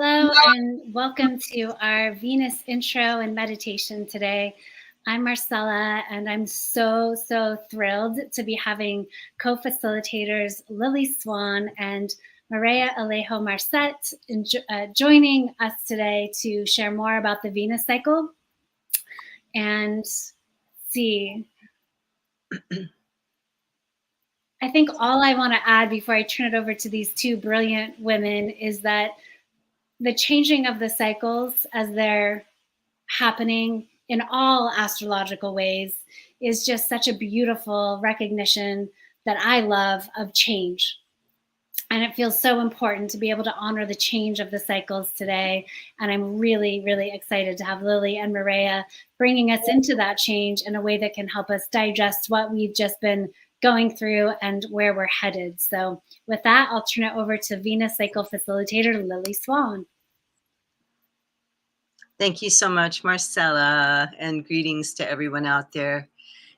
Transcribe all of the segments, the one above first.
Hello and welcome to our Venus intro and meditation today. I'm Marcella and I'm so thrilled to be having co-facilitators Lily Swan and Mireya Alejo Marcet joining us today to share more about the Venus cycle and see. I think all I want to add before I turn it over to these two brilliant women is that the changing of the cycles as they're happening in all astrological ways is just such a beautiful recognition that I love of change. And it feels so important to be able to honor the change of the cycles today. And I'm really excited to have Lily and Mireya bringing us into that change in a way that can help us digest what we've just been going through and where we're headed. So with that, I'll turn it over to Venus Cycle Facilitator Lily Swan. Thank you so much, Marcella, and greetings to everyone out there.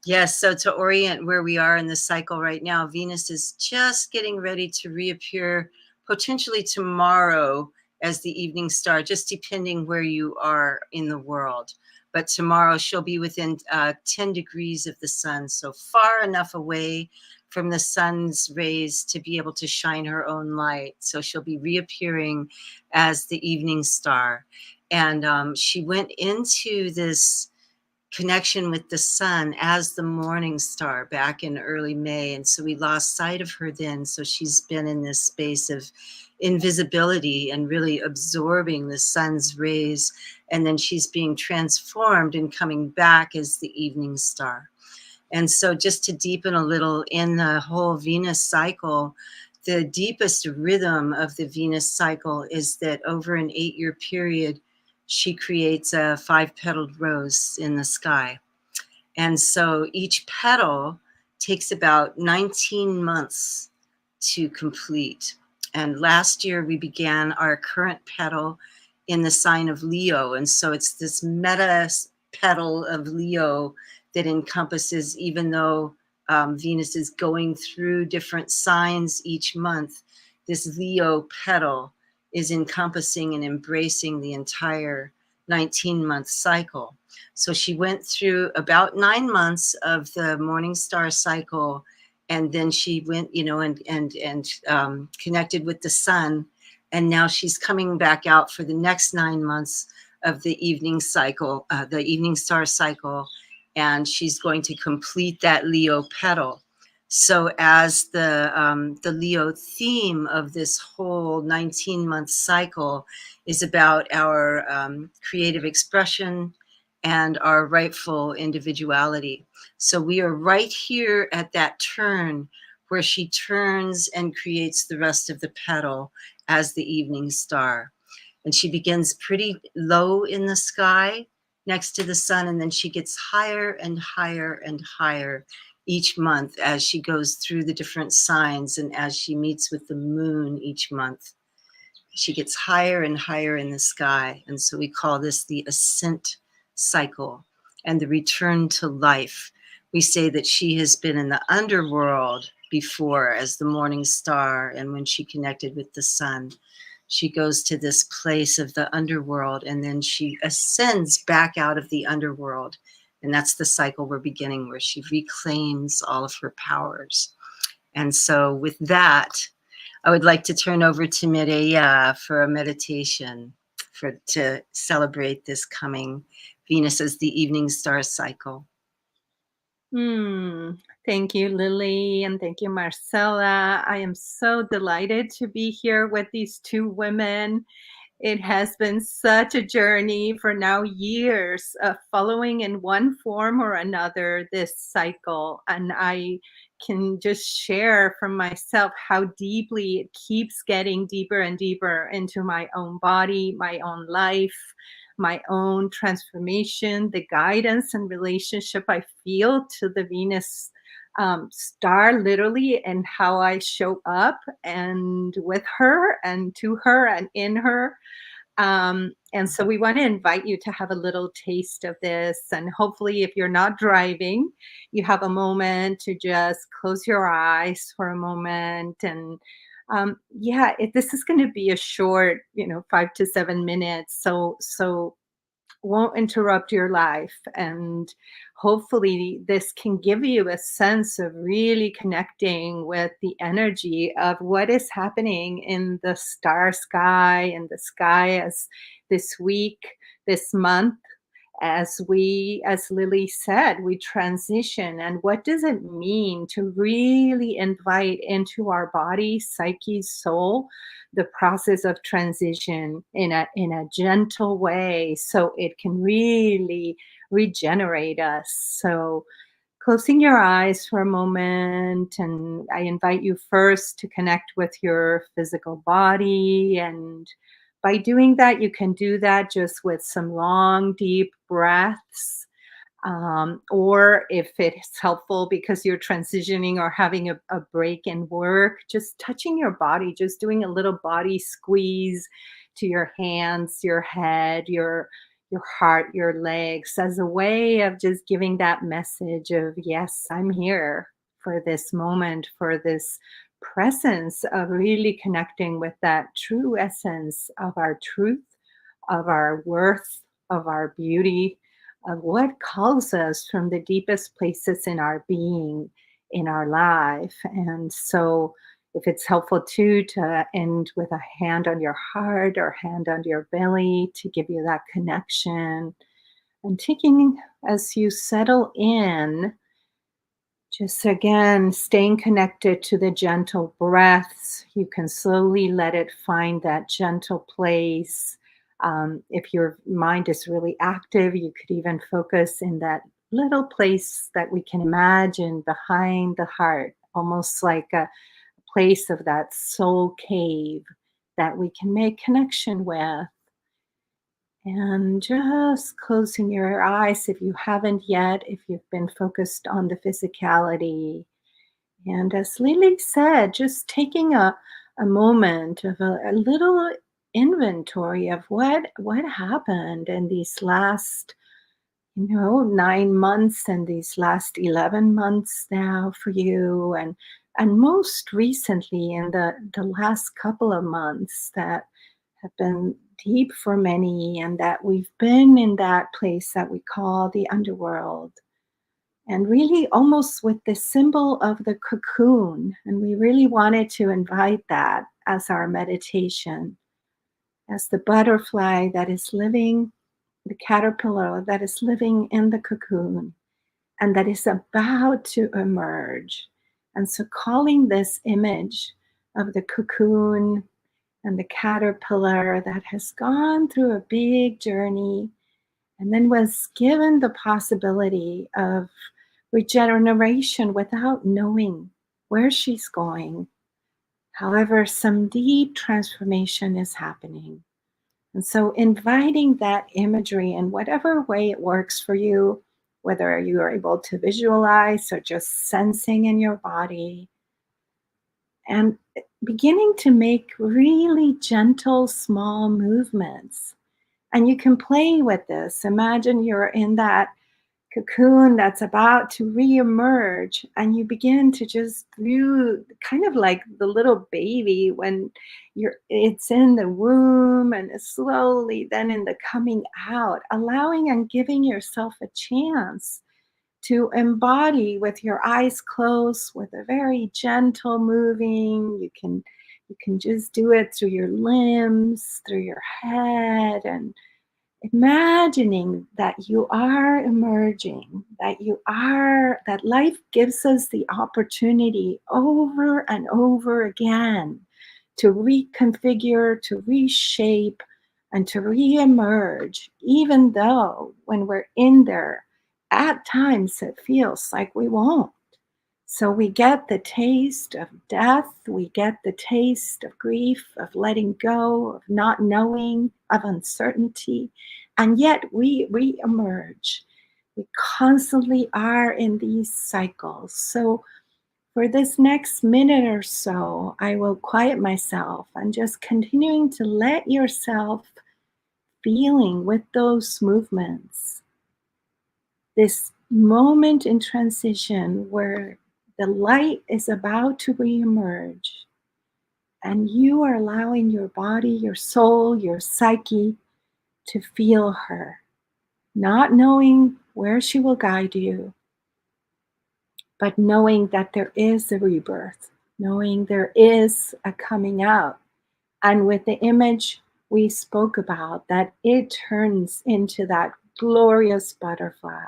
Yes, so to orient where we are in the cycle right now, Venus is just getting ready to reappear potentially tomorrow as the evening star, just depending where you are in the world. But tomorrow she'll be within 10 degrees of the sun, so far enough away from the sun's rays to be able to shine her own light. So she'll be reappearing as the evening star. And she went into this connection with the sun as the morning star back in early May. And so we lost sight of her then. So she's been in this space of invisibility and really absorbing the sun's rays. And then she's being transformed and coming back as the evening star. And so just to deepen a little in the whole Venus cycle, the deepest rhythm of the Venus cycle is that over an 8-year period, she creates a 5-petaled rose in the sky. And so each petal takes about 19 months to complete. And last year we began our current petal in the sign of Leo. And so it's this meta petal of Leo that encompasses, even though Venus is going through different signs each month, this Leo petal is encompassing and embracing the entire 19-month cycle. So she went through about 9 months of the morning star cycle, and then she went, and connected with the sun, and now she's coming back out for the next 9 months of the evening cycle, the evening star cycle, and she's going to complete that Leo petal. So as the Leo theme of this whole 19-month cycle is about our creative expression and our rightful individuality. So we are right here at that turn where she turns and creates the rest of the petal as the evening star. And she begins pretty low in the sky next to the sun, and then she gets higher and higher and higher each month as she goes through the different signs and as she meets with the moon each month. She gets higher and higher in the sky. And so we call this the ascent cycle and the return to life. We say that she has been in the underworld before as the morning star, and when she connected with the sun, she goes to this place of the underworld, and then she ascends back out of the underworld. And that's the cycle we're beginning, where she reclaims all of her powers. And so with that, I would like to turn over to Mireya for a meditation to celebrate this coming Venus as the evening star cycle. Thank you, Lily, and thank you, Marcella. I am so delighted to be here with these two women. It has been such a journey for now years of following in one form or another this cycle. And I can just share from myself how deeply it keeps getting deeper and deeper into my own body, my own life, my own transformation, the guidance and relationship I feel to the Venus star, literally, and how I show up and with her and to her and in her. And so we want to invite you to have a little taste of this. And hopefully, if you're not driving, you have a moment to just close your eyes for a moment and This is going to be a short, 5 to 7 minutes. So won't interrupt your life. And hopefully, this can give you a sense of really connecting with the energy of what is happening in the star sky and the sky as this week, this month. As Lily said, we transition. And what does it mean to really invite into our body, psyche, soul, the process of transition in a gentle way so it can really regenerate us? So closing your eyes for a moment, and I invite you first to connect with your physical body. And by doing that, you can do that just with some long, deep breaths. Or if it's helpful because you're transitioning or having a break in work, just touching your body, just doing a little body squeeze to your hands, your head, your heart, your legs, as a way of just giving that message of, yes, I'm here for this moment, for this presence of really connecting with that true essence of our truth, of our worth, of our beauty, of what calls us from the deepest places in our being, in our life. And so, if it's helpful too, to end with a hand on your heart or hand on your belly to give you that connection. And taking, as you settle in, just again, staying connected to the gentle breaths. You can slowly let it find that gentle place. If your mind is really active, you could even focus in that little place that we can imagine behind the heart, almost like a place of that soul cave that we can make connection with. And just closing your eyes if you haven't yet, if you've been focused on the physicality. And as Lily said, just taking a moment of a little inventory of what happened in these last 9 months and these last 11 months now for you, and most recently in the last couple of months that have been deep for many, and that we've been in that place that we call the underworld, and really almost with the symbol of the cocoon. And we really wanted to invite that as our meditation, as the butterfly that is living, the caterpillar that is living in the cocoon and that is about to emerge. And so calling this image of the cocoon and the caterpillar that has gone through a big journey and then was given the possibility of regeneration without knowing where she's going. However, some deep transformation is happening. And so inviting that imagery in whatever way it works for you, whether you are able to visualize or just sensing in your body, and beginning to make really gentle, small movements. And you can play with this. Imagine you're in that cocoon that's about to reemerge, and you begin to just do kind of like the little baby when it's in the womb, and it's slowly then in the coming out, allowing and giving yourself a chance to embody with your eyes closed, with a very gentle moving. You can just do it through your limbs, through your head, and imagining that you are emerging, that life gives us the opportunity over and over again to reconfigure, to reshape, and to reemerge, even though when we're in there, at times it feels like we won't. So we get the taste of death, we get the taste of grief, of letting go, of not knowing, of uncertainty, and yet we re-emerge. We constantly are in these cycles. So for this next minute or so, I will quiet myself and just continuing to let yourself feeling with those movements. This moment in transition where the light is about to reemerge. And you are allowing your body, your soul, your psyche to feel her, not knowing where she will guide you, but knowing that there is a rebirth, knowing there is a coming out. And with the image we spoke about, that it turns into that glorious butterfly.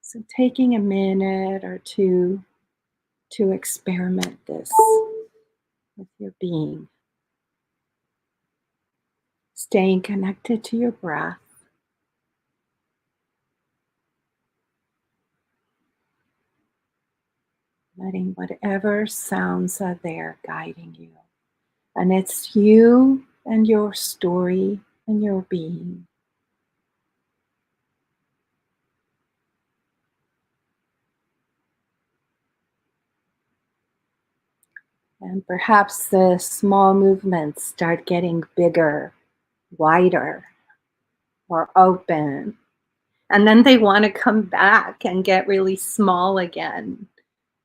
So taking a minute or two to experiment this with your being. Staying connected to your breath. Letting whatever sounds are there guiding you. And it's you and your story and your being. And perhaps the small movements start getting bigger, wider, or open. And then they want to come back and get really small again.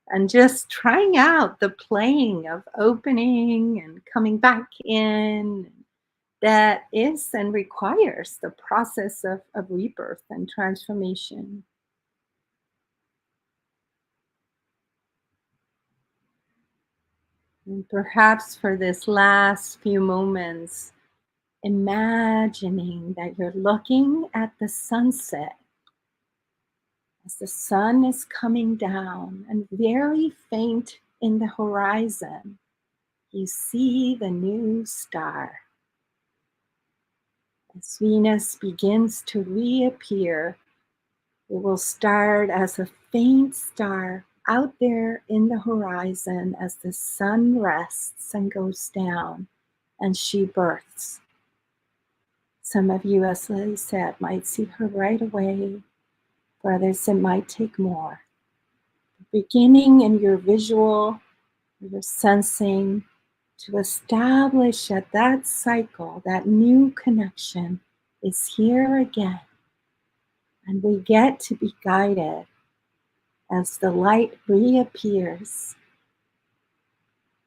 And just trying out the playing of opening and coming back in. That is and requires the process of rebirth and transformation. And perhaps for this last few moments, imagining that you're looking at the sunset as the sun is coming down and very faint in the horizon, you see the new star. As Venus begins to reappear, it will start as a faint star out there in the horizon as the sun rests and goes down and she births. Some of you, as Lily said, might see her right away. For others, it might take more. Beginning in your visual, your sensing, to establish that cycle, that new connection is here again. And we get to be guided as the light reappears.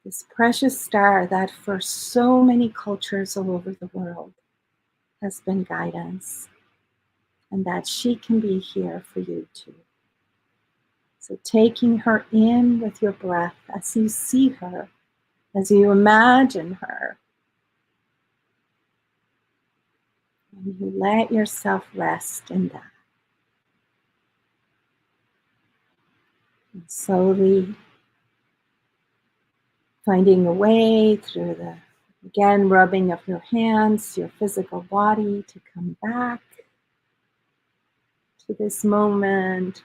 This precious star that for so many cultures all over the world has been guidance, and that she can be here for you too. So taking her in with your breath as you see her, as you imagine her, and you let yourself rest in that. And slowly finding a way through the, again, rubbing of your hands, your physical body to come back to this moment.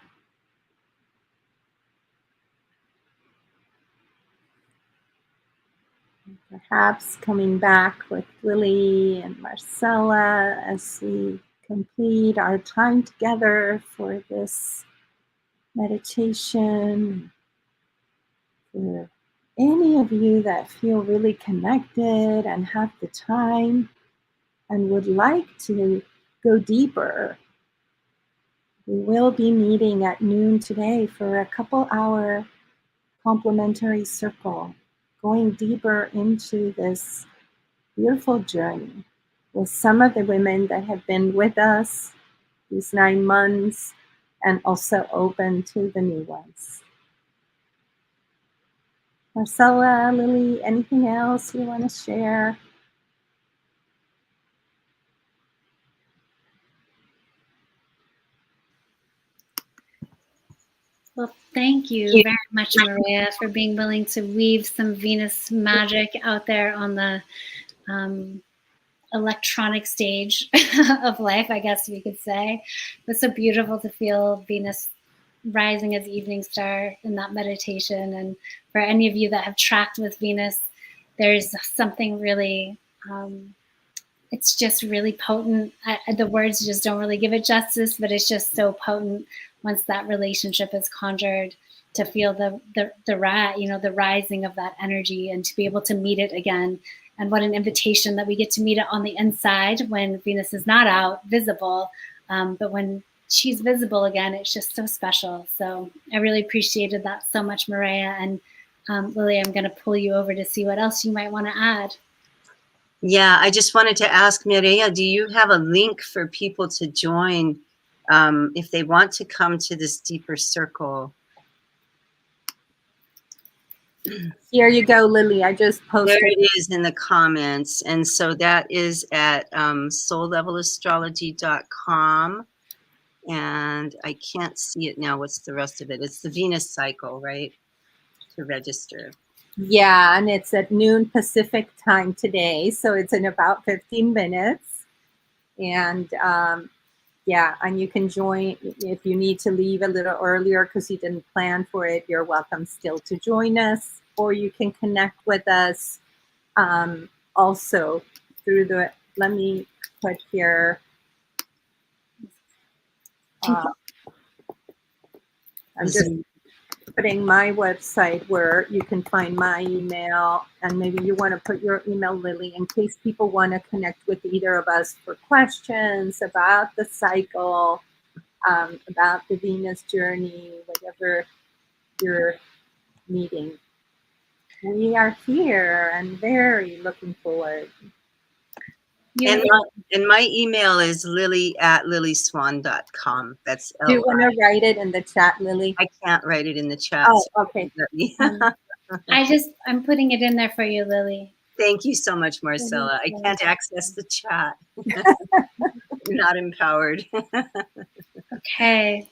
Perhaps coming back with Lily and Marcella as we complete our time together for this meditation. For any of you that feel really connected and have the time and would like to go deeper, we will be meeting at noon today for a couple-hour complimentary circle, going deeper into this beautiful journey with some of the women that have been with us these 9 months and also open to the new ones. Marcella, Lily, anything else you want to share? Well, thank you very much, Mireya, for being willing to weave some Venus magic out there on the electronic stage of life, I guess we could say. It's so beautiful to feel Venus rising as evening star in that meditation. And for any of you that have tracked with Venus, there's something really, it's just really potent. The words just don't really give it justice, but it's just so potent once that relationship is conjured, to feel the rising of that energy and to be able to meet it again. And what an invitation that we get to meet it on the inside when Venus is not out visible, but when she's visible again, it's just so special. So I really appreciated that so much, Mireya. And Lily, I'm going to pull you over to see what else you might want to add. Yeah, I just wanted to ask Mireya, do you have a link for people to join if they want to come to this deeper circle? Here you go, Lily. I just posted. There it is in the comments. And so that is at soullevelastrology.com. And I can't see it now. What's the rest of it? It's the Venus cycle, right? To register. Yeah, and it's at noon Pacific time today. So it's in about 15 minutes. And yeah, and you can join if you need to leave a little earlier because you didn't plan for it. You're welcome still to join us, or you can connect with us also through the, let me put here. I'm just putting my website where you can find my email, and maybe you want to put your email, Lily, in case people want to connect with either of us for questions about the cycle, about the Venus journey, whatever you're needing. We are here and very looking forward. And my email is lily@lilyswan.com. That's Do you want to write it in the chat, Lily? I can't write it in the chat. Oh, okay. I'm putting it in there for you, Lily. Thank you so much, Marcella. I can't access the chat. Not empowered. Okay.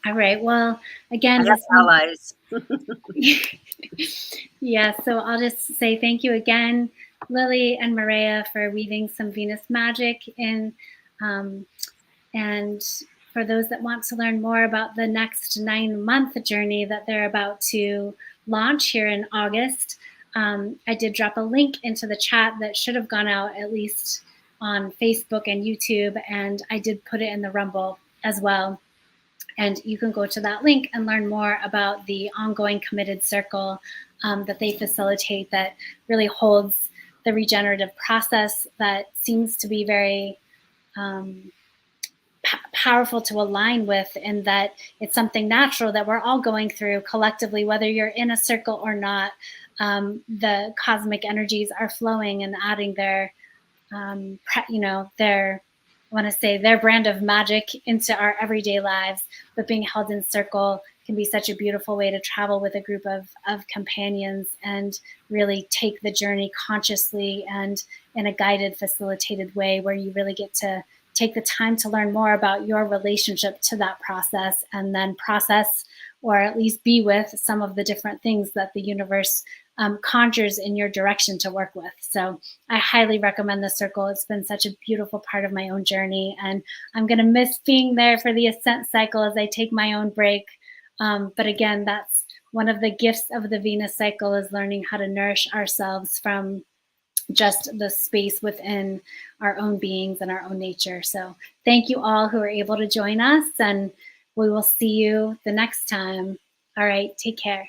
All right. Well, again, I have allies. Yeah, so I'll just say thank you again, Lily and Mireya, for weaving some Venus magic in. And for those that want to learn more about the next 9-month journey that they're about to launch here in August, I did drop a link into the chat that should have gone out at least on Facebook and YouTube, and I did put it in the Rumble as well. And you can go to that link and learn more about the ongoing committed circle that they facilitate that really holds the regenerative process that seems to be very powerful to align with, in that it's something natural that we're all going through collectively, whether you're in a circle or not. The cosmic energies are flowing and adding their, I want to say their brand of magic into our everyday lives, but being held in circle can be such a beautiful way to travel with a group of companions and really take the journey consciously and in a guided, facilitated way, where you really get to take the time to learn more about your relationship to that process, and then process, or at least be with, some of the different things that the universe conjures in your direction to work with. So I highly recommend the circle. It's been such a beautiful part of my own journey, and I'm going to miss being there for the ascent cycle as I take my own break. But again, that's one of the gifts of the Venus cycle, is learning how to nourish ourselves from just the space within our own beings and our own nature. So thank you all who are able to join us, and we will see you the next time. All right, take care.